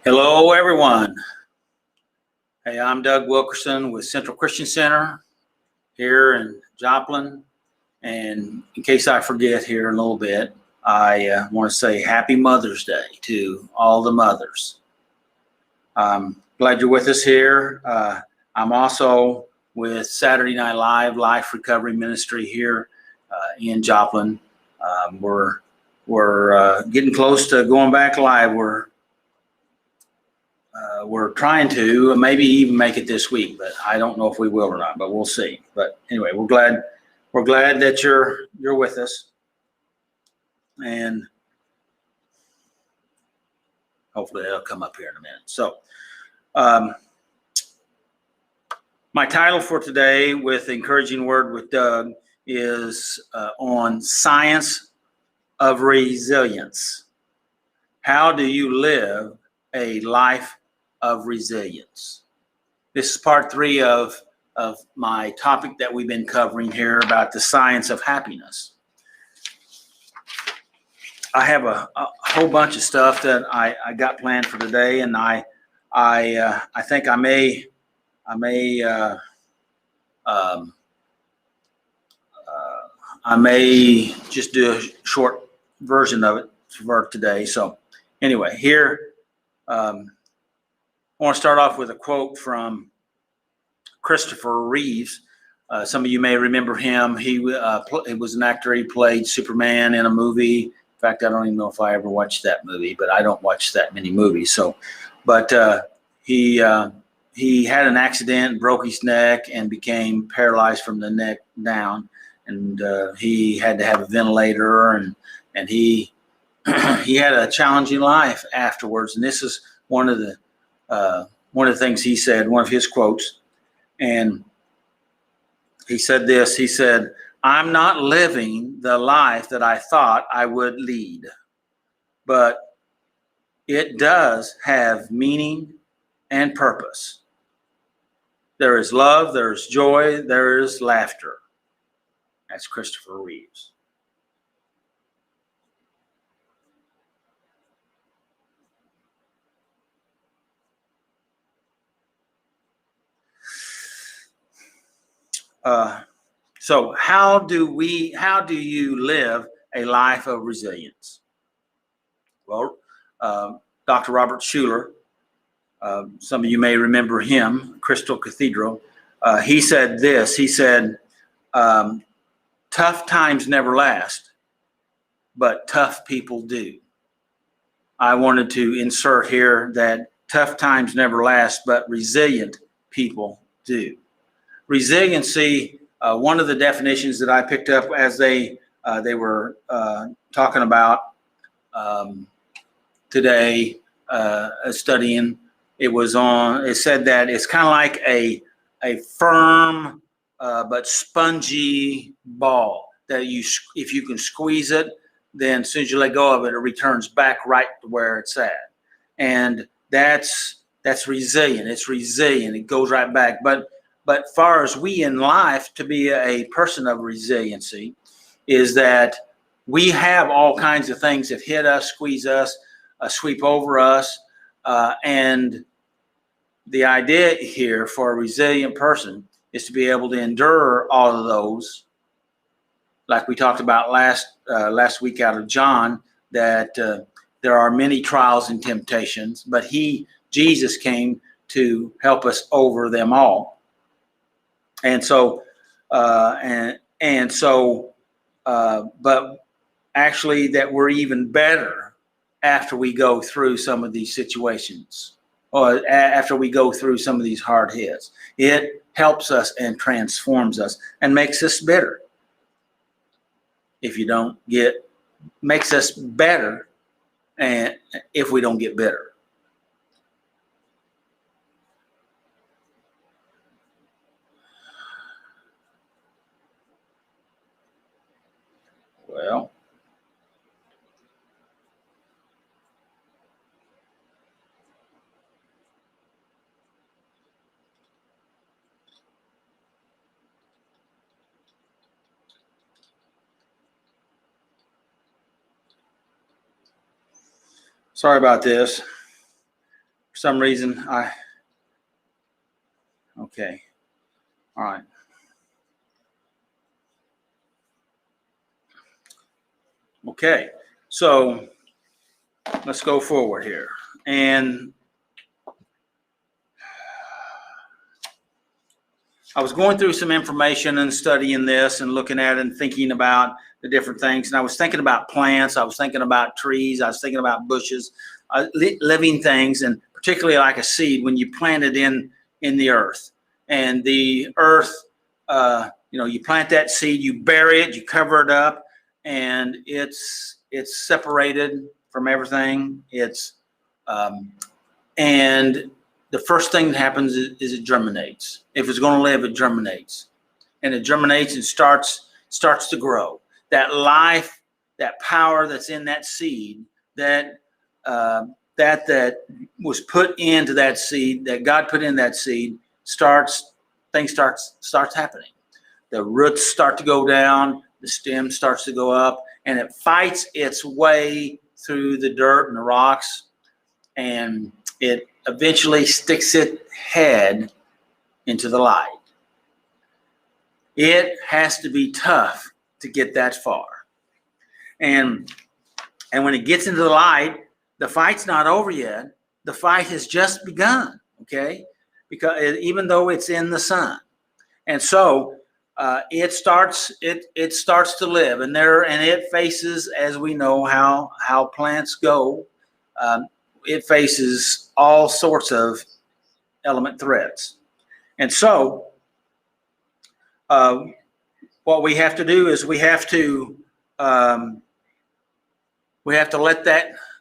Hello, everyone. Hey, I'm Doug Wilkerson with Central Christian Center here in Joplin. And in case I forget here in a little bit, I want to say Happy Mother's Day to all the mothers. I'm glad you're with us here. I'm also with Saturday Night Live Life Recovery Ministry here in Joplin. We're getting close to going back live. We're trying to maybe even make it this week, but I don't know if we will or not, but we'll see. But anyway, we're glad that you're with us, and hopefully that'll come up here in a minute. So my title for today with Encouraging Word with Doug is on science of resilience. How do you live a life of resilience? This is part 3 of my topic that we've been covering here about the science of happiness. I have a whole bunch of stuff that I got planned for today, and I think I may just do a short version of it for today. So anyway, here I want to start off with a quote from Christopher Reeves. Some of you may remember him. He was an actor. He played Superman in a movie. In fact, I don't even know if I ever watched that movie, but I don't watch that many movies. But he had an accident, broke his neck, and became paralyzed from the neck down. And he had to have a ventilator, and he had a challenging life afterwards. And this is one of the things he said, one of his quotes. And he said this, he said, "I'm not living the life that I thought I would lead, but it does have meaning and purpose. There is love, there is joy, there is laughter." That's Christopher Reeves. So how do you live a life of resilience? Well, Dr. Robert Schuller, some of you may remember him, Crystal Cathedral. He said this. He said, "Tough times never last, but tough people do." I wanted to insert here that tough times never last, but resilient people do. Resiliency, one of the definitions that I picked up as they were talking about today, studying, it said that it's kind of like a firm but spongy ball that if you can squeeze it, then as soon as you let go of it, it returns back right to where it's at. And that's resilient. It's resilient. It goes right back. But far as we in life to be a person of resiliency is that we have all kinds of things that hit us, squeeze us, sweep over us. And the idea here for a resilient person is to be able to endure all of those. Like we talked about last week out of John, that there are many trials and temptations, but Jesus came to help us over them all. And so, but actually that we're even better after we go through some of these situations, or after we go through some of these hard hits. It helps us and transforms us and makes us better. Makes us better, and if we don't get better. Well, sorry about this. For some reason, okay. All right. Okay. So let's go forward here. And I was going through some information and studying this and looking at it and thinking about the different things. And I was thinking about plants. I was thinking about trees. I was thinking about bushes, living things, and particularly like a seed when you plant it in the earth. And the earth, you plant that seed, you bury it, you cover it up, and it's separated from everything. And the first thing that happens is it germinates. If it's going to live, it germinates, and it germinates and starts to grow. That life, that power that's in that seed, that was put into that seed, that God put in that seed, starts happening. The roots start to go down, the stem starts to go up, and it fights its way through the dirt and the rocks, and it eventually sticks its head into the light. It has to be tough to get that far. And when it gets into the light, the fight's not over yet. The fight has just begun, okay? Because even though it's in the sun. And so it starts to live, and it faces, as we know how plants go, it faces all sorts of element threats. And so what we have to do is we have to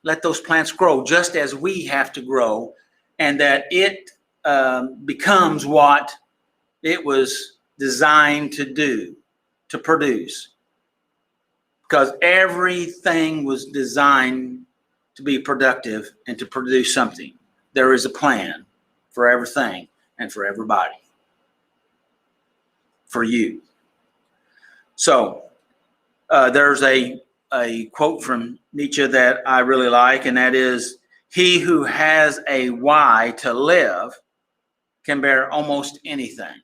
let those plants grow just as we have to grow, and that it becomes what it was designed to do, to produce. Because everything was designed to be productive and to produce something. There is a plan for everything and for everybody. For you. So there's a quote from Nietzsche that I really like, and that is, "He who has a why to live can bear almost anything."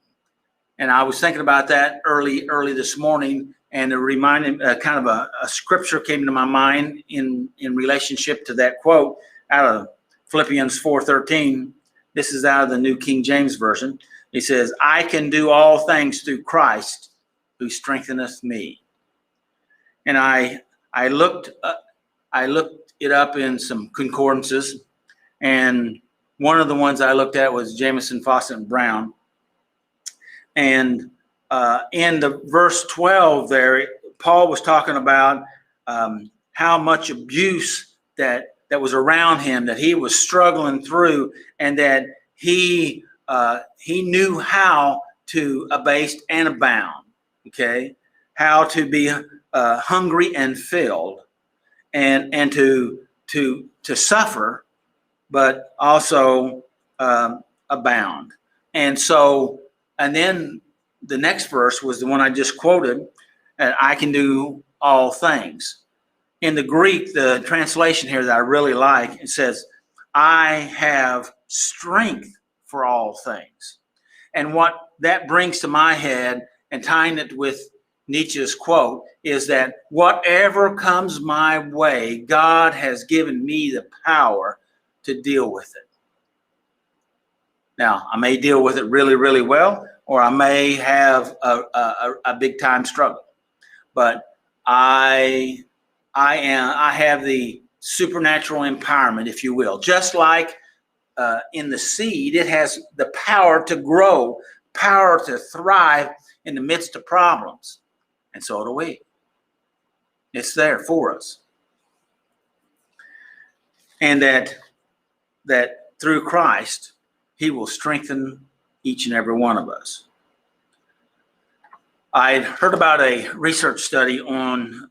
And I was thinking about that early this morning, and it reminded kind of a scripture came to my mind in relationship to that quote out of Philippians 4:13. This is out of the New King James Version. He says, "I can do all things through Christ who strengtheneth me." And I looked it up in some concordances, and one of the ones I looked at was Jamieson, Fausset, and Brown. And in the verse 12 there, Paul was talking about how much abuse that was around him, that he was struggling through, and that he knew how to abase and abound, okay? How to be hungry and filled, and to suffer, but also abound. And so, and then the next verse was the one I just quoted, and "I can do all things." In the Greek, the translation here that I really like, it says, "I have strength for all things." And what that brings to my head, and tying it with Nietzsche's quote, is that whatever comes my way, God has given me the power to deal with it. Now, I may deal with it really, really well, or I may have a big time struggle, but I have the supernatural empowerment, if you will. Just like in the seed, it has the power to grow, power to thrive in the midst of problems. And so do we. It's there for us. And that through Christ, he will strengthen each and every one of us. I heard about a research study on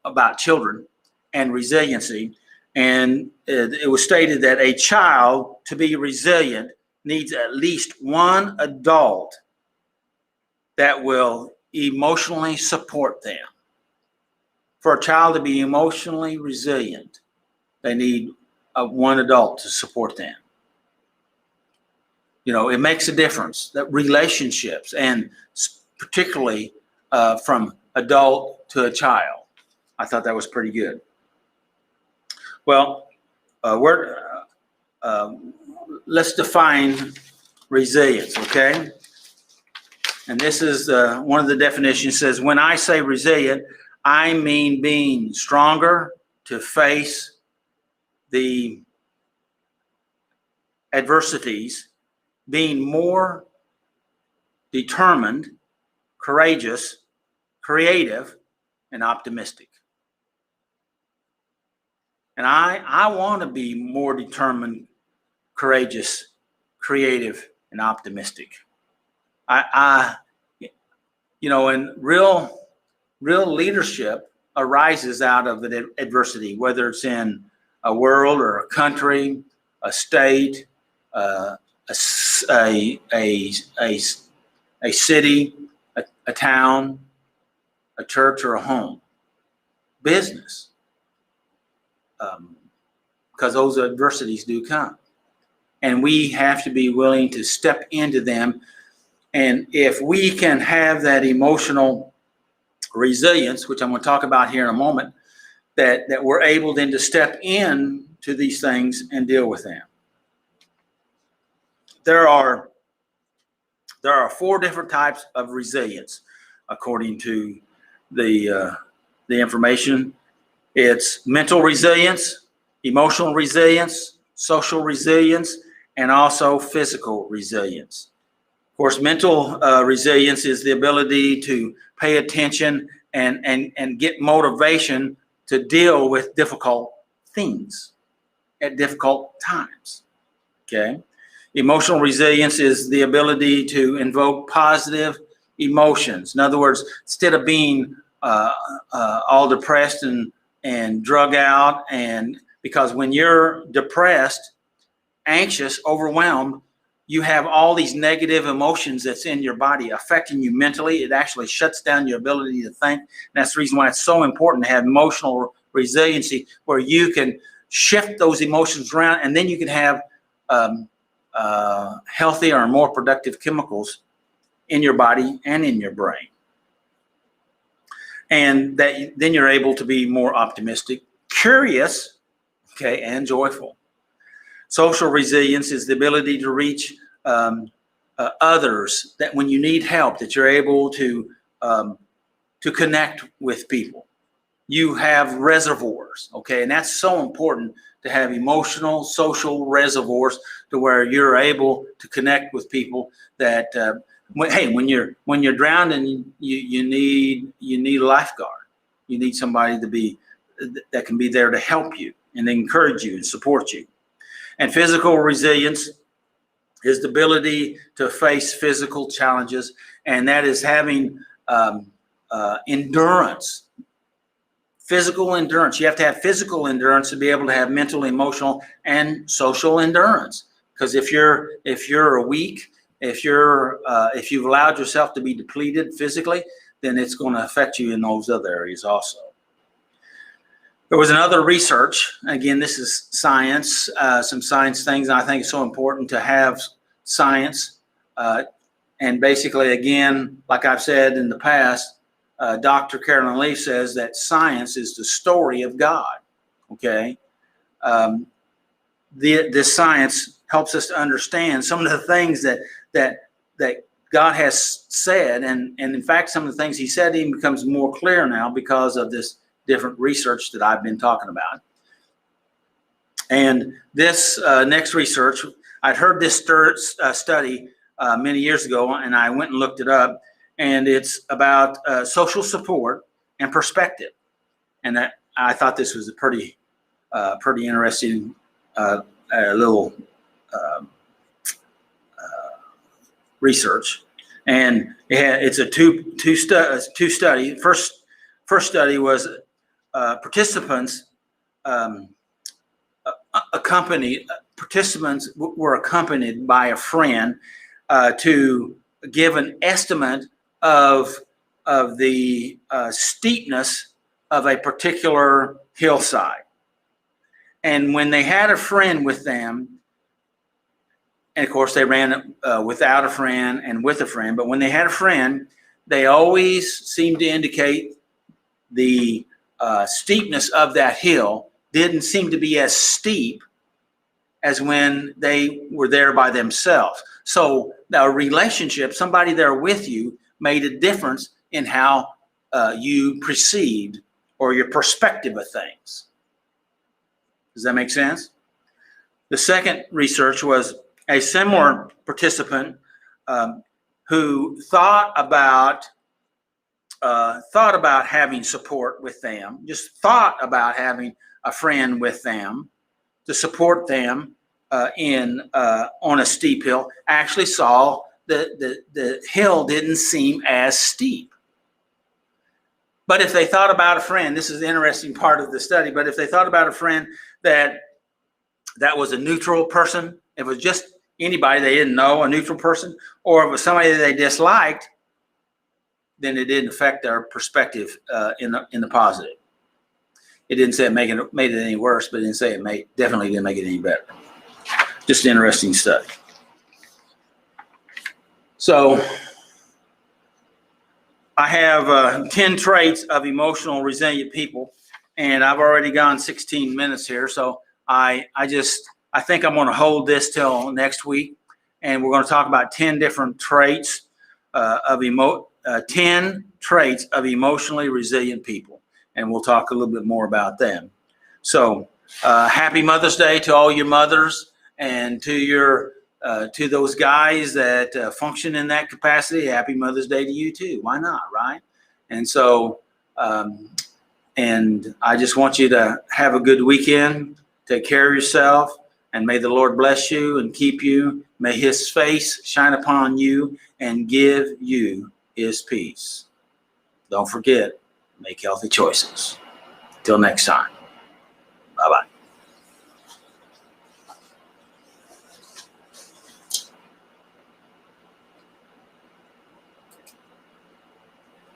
about children and resiliency, and it was stated that a child, to be resilient, needs at least one adult that will emotionally support them. For a child to be emotionally resilient, they need one adult to support them. it makes a difference. That relationships, and particularly from adult to a child. I thought that was pretty good. Well, let's define resilience, okay? And this is one of the definitions. Says, when I say resilient, I mean being stronger to face the adversities, being more determined, courageous, creative, and optimistic. And I want to be more determined, courageous, creative, and optimistic. And real leadership arises out of adversity, whether it's in a world or a country, a state, a city, a town, a church, or a home, business, because those adversities do come. And we have to be willing to step into them. And if we can have that emotional resilience, which I'm going to talk about here in a moment, that we're able then to step in to these things and deal with them. There are 4 different types of resilience, according to the information. It's mental resilience, emotional resilience, social resilience, and also physical resilience. Of course, mental resilience is the ability to pay attention and get motivation to deal with difficult things at difficult times. Okay. Emotional resilience is the ability to invoke positive emotions. In other words, instead of being all depressed and drug out, and because when you're depressed, anxious, overwhelmed, you have all these negative emotions that's in your body affecting you mentally. It actually shuts down your ability to think. And that's the reason why it's so important to have emotional resiliency, where you can shift those emotions around, and then you can have healthier or more productive chemicals in your body and in your brain. And then you're able to be more optimistic, curious, okay, and joyful. Social resilience is the ability to reach others, that when you need help, that you're able to connect with people. You have reservoirs, okay, and that's so important, to have emotional, social reservoirs, to where you're able to connect with people that, when you're drowned and you need a lifeguard, you need somebody that can be there to help you and encourage you and support you. And physical resilience is the ability to face physical challenges, and that is having endurance. Physical endurance. You have to have physical endurance to be able to have mental, emotional, and social endurance. Because if you're weak, if you've allowed yourself to be depleted physically, then it's going to affect you in those other areas also. There was another research. Again, this is science, some science things. And I think it's so important to have science. And basically, again, like I've said in the past, Dr. Carolyn Leaf says that science is the story of God. Okay, this science helps us to understand some of the things that God has said, and in fact, some of the things He said even becomes more clear now because of this different research that I've been talking about. And this next research, I'd heard this study many years ago, and I went and looked it up. And it's about social support and perspective. And I thought this was a pretty interesting little research. And it's a two study. First study was participants were accompanied by a friend to give an estimate of the steepness of a particular hillside. And when they had a friend with them, And of course, they ran without a friend and with a friend. But when they had a friend, they always seemed to indicate the steepness of that hill didn't seem to be as steep as when they were there by themselves. So a relationship, somebody there with you, made a difference in how you perceived or your perspective of things. Does that make sense? The second research was a similar participant who thought about having support with them, just thought about having a friend with them to support them on a steep hill, actually saw the hill didn't seem as steep. But if they thought about a friend, this is the interesting part of the study, but if they thought about a friend that was a neutral person, if it was just anybody they didn't know, a neutral person, or if it was somebody that they disliked, then it didn't affect their perspective in the positive. It didn't say it made it any worse, but it didn't say it definitely didn't make it any better. Just an interesting study. So I have 10 traits of emotional resilient people, and I've already gone 16 minutes here. So I think I'm going to hold this till next week, and we're going to talk about 10 different traits 10 traits of emotionally resilient people, and we'll talk a little bit more about them. So happy Mother's Day to all your mothers, and to those guys that function in that capacity. Happy Mother's Day to you too. Why not, right? And so, and I just want you to have a good weekend. Take care of yourself, and may the Lord bless you and keep you. May his face shine upon you and give you his peace. Don't forget, make healthy choices. Till next time.